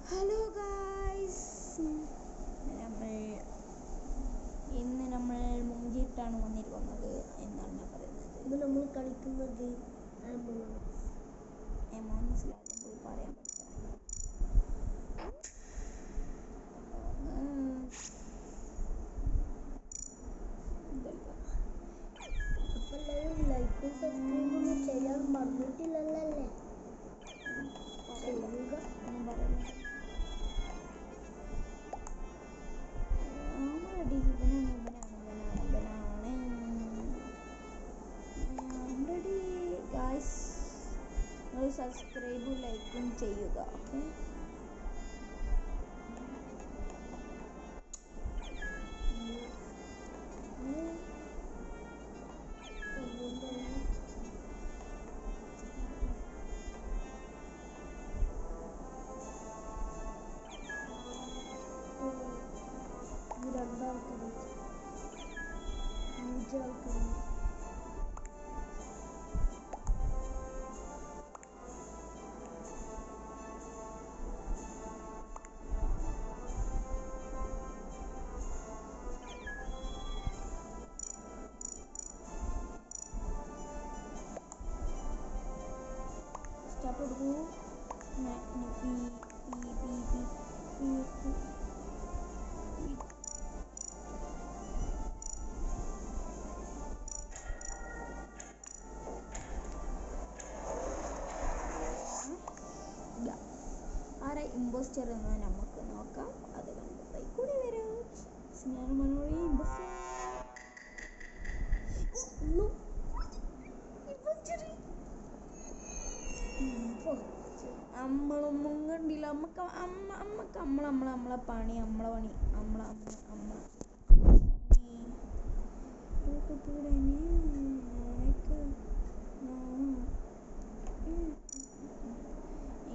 Hello guys, നമ്മൾ മുങ്ങിയിട്ടാണ് വന്നിരിക്കുന്നത് എന്നാണ് ഞാൻ പറയുന്നത്. ഇന്ന് നമ്മൾ കളിക്കുന്നത് മനസ്സിലായാലും പോയി പറയാൻ പറ്റില്ല. അപ്പോൾ എല്ലാവരും ലൈക്കും സബ്സ്ക്രൈബൊന്നും ചെയ്യാൻ മറന്നിട്ടില്ലല്ലേ? ചെയ്യുക. ഒന്നും പറയുന്നില്ല. സബ്സ്ക്രൈബും ലൈക്കും ചെയ്യുക. Okay, start dulu. ആരാ ഇമ്പോസ്റ്റർ എന്ന് നമുക്ക് നോക്കാം. അത് കണ്ടു കൂടി വരും. ഞാൻ മനോഹരി ഇമ്പോസ്റ്റർ. നമ്മളൊന്നും കണ്ടില്ല. നമ്മളെ പണി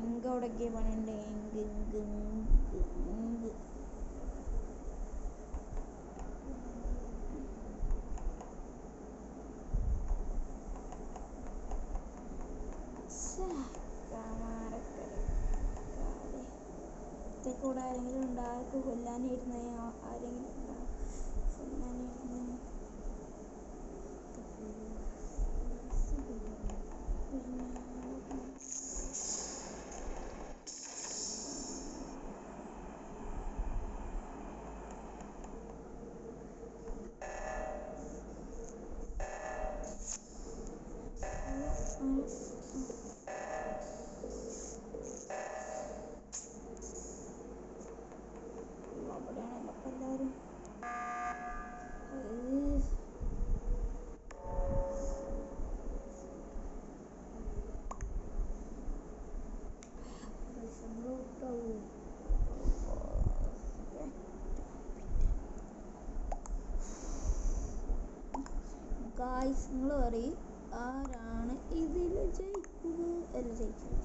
എങ്കോടൊക്കെ പണിയുണ്ട്. കൂടെ ആരെങ്കിലും ഉണ്ടാക്കി കൊല്ലാനിരുന്ന ആരെങ്കിലും ഗായ്സ്, നിങ്ങൾ പറയും ആരാണ് ഇതിൽ ജയിച്ചത്?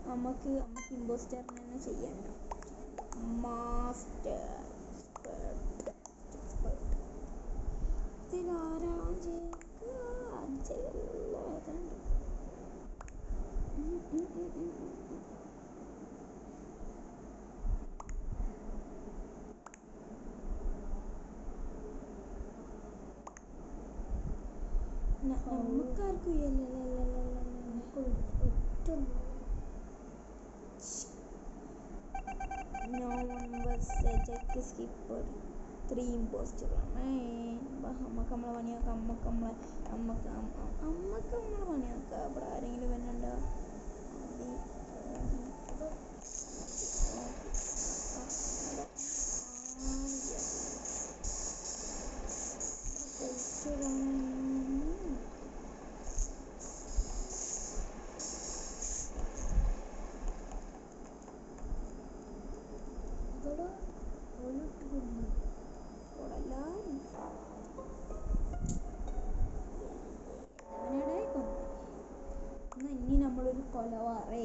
നമുക്ക് ഇമ്പോസ്റ്ററിന് തന്നെ ചെയ്യണ്ട. മാസ്റ്റർ ഇതിലാരാണ് നമുക്കാർക്കും ത്രീ ഇമ്പോസ്റ്ററാണ്. നമുക്ക് നമ്മളെ പണിയാക്കാം. ഇവിടെ ആരെങ്കിലും വരണ്ട. ഇനി നമ്മളൊരു കൊലവാറേ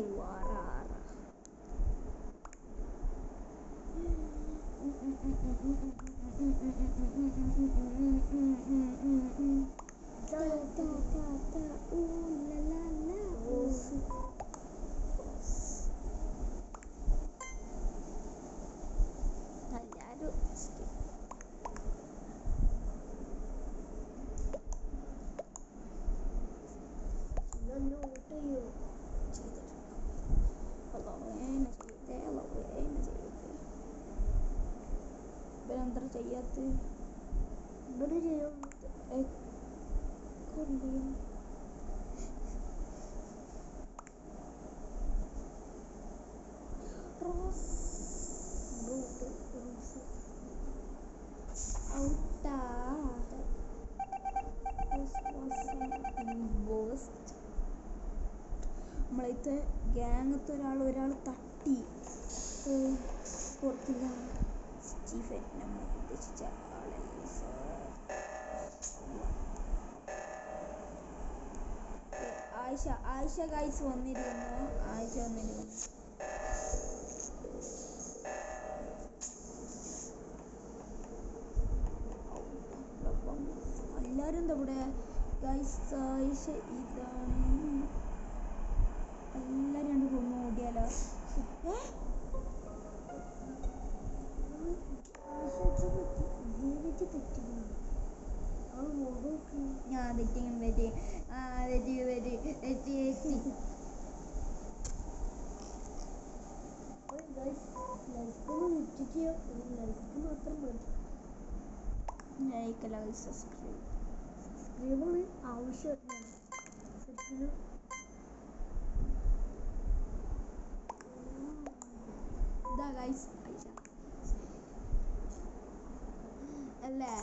അയ്യോ ഇവരെന്താ ചെയ്യാത്ത ഇവിടെ ചെയ്യാൻ നമ്മളത്തെ ഗ്യാങ്ങത്തെ ഒരാൾ തട്ടി ഓർക്കില്ല സ്റ്റീഫൻ നമ്മൾ ഉദ്ദേശിച്ച ആളല്ലേ സർ ആയിഷ ഗൈസ് വന്നിരിക്കുന്നു ആയിഷ വന്നിരിക്കുന്നു എല്ലാവരും എന്താ ഇവിടെ ഗൈസ് ആയിഷ ഇതാണ് എല്ലാവരും രണ്ട് റൂം ഓടിയാലോ ഞാൻ തെറ്റി മാത്രം മതി ലൈക്ക് ലൈക്ക് സബ്സ്ക്രൈബ് സബ്സ്ക്രൈബാണ് ആവശ്യമില്ല ഇതാ ഗൈസ് ആയിഷ അല്ലേ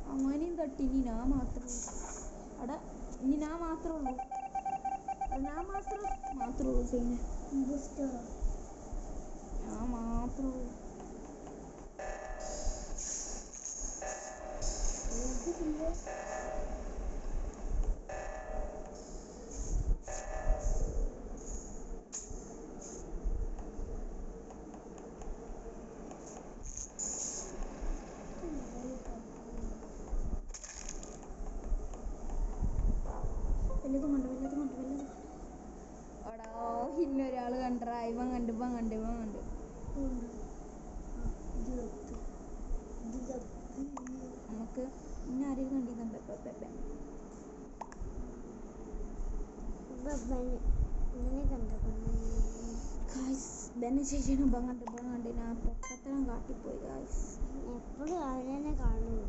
അങ്ങനെയും തട്ടി ഇനി ഞാൻ മാത്രമേ അവിടെ ഇനി ഞാൻ മാത്രമേ ഉള്ളൂ ഞാൻ മാത്രമേ ഉള്ളൂ സൈന ഞാൻ മാത്രമേ ഉള്ളൂ വല്ലതും എടാ ഇന്നൊരാൾ കണ്ടറാ ഇവൻ കണ്ട് നമുക്ക് ഇന്ന ആരെയും കണ്ടിരുന്നുണ്ട് ബെന്നെ ചേച്ചിനും കണ്ട് ഞാൻ പൊട്ടത്തരം കാട്ടിപ്പോയി ഗായ്സ് എപ്പോഴും അവനെ കാണുന്നു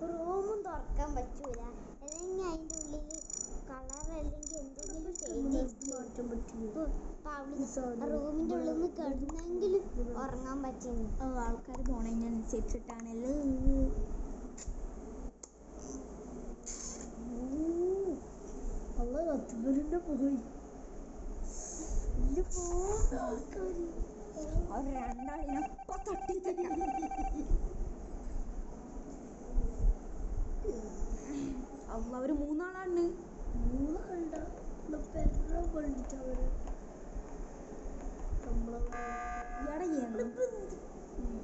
റൂമും തുറക്കാൻ പറ്റൂല അല്ലെങ്കിൽ അതിൻ്റെ ഉള്ളിൽ കളർ അല്ലെങ്കിൽ എന്തെങ്കിലും റൂമിൻ്റെ ഉള്ളിൽ നിന്ന് കിടന്നെങ്കിലും ഉറങ്ങാൻ പറ്റുന്നു ആൾക്കാർ പോണതിനനുസരിച്ചിട്ടാണല്ലോ അല്ല കത്തുബലിൻ്റെ പോയി അവർ രണ്ടാളിനൊപ്പം തട്ടി അവർ മൂന്നാളാണ്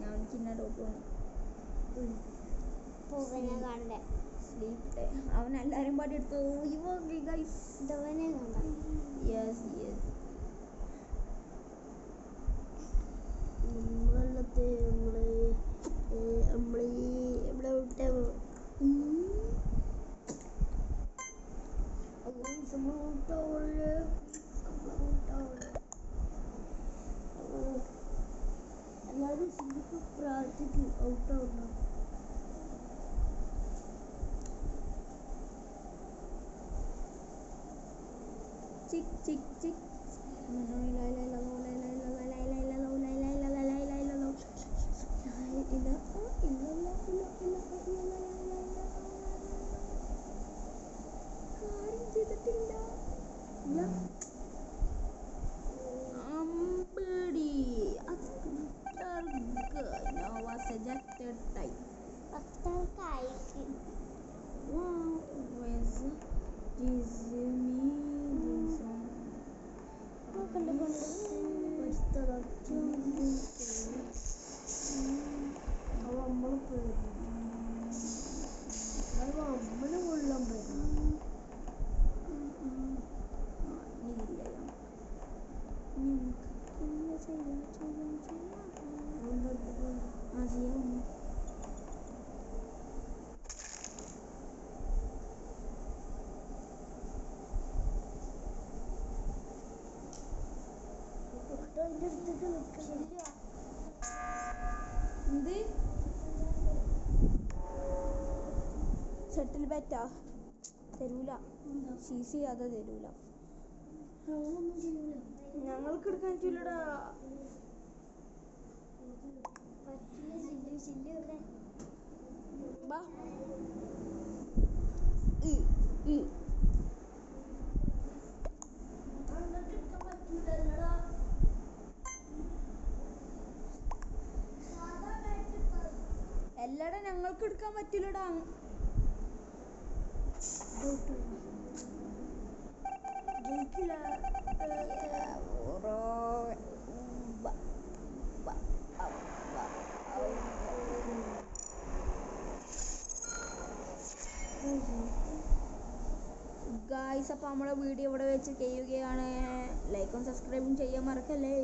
ഞാനിക്കിന്ന ഡോട്ട് സ്ലീപ്പ് അവൻ എല്ലാരും പാടി എടുത്തു യെസ് യെസ് നമ്മളത്തെ നമ്മളെ ഇവിടെ വിട്ട എല്ലാവരും ശരിക്കും പ്രാർത്ഥിക്കും ഔട്ടാവുന്ന ചിക് ചിക് ചിക് എൻ്റെ അടുത്തേക്ക് നിൽക്കുന്നില്ല. എന്ത് ഷട്ടിൽ ബാറ്റാ തരൂല, സീസി ചെയ്യാതെ തരൂല. അവളൊന്നും ചെയ്യൂല. ഞങ്ങൾക്ക് എടുക്കാൻ പറ്റൂലടാ. പറ്റില്ല. ചില്ലു ചില്ലു ഇവിടെ. ബാ എല്ലാടാ ഞങ്ങൾക്ക് എടുക്കാൻ പറ്റൂലടാ. ജയിക്കില്ല. ഗായ്സ്, അപ്പോൾ നമ്മളെ വീഡിയോ ഇവിടെ വെച്ച് ചെയ്യുകയാണ്. ലൈക്കും സബ്സ്ക്രൈബും ചെയ്യാൻ മറക്കല്ലേ.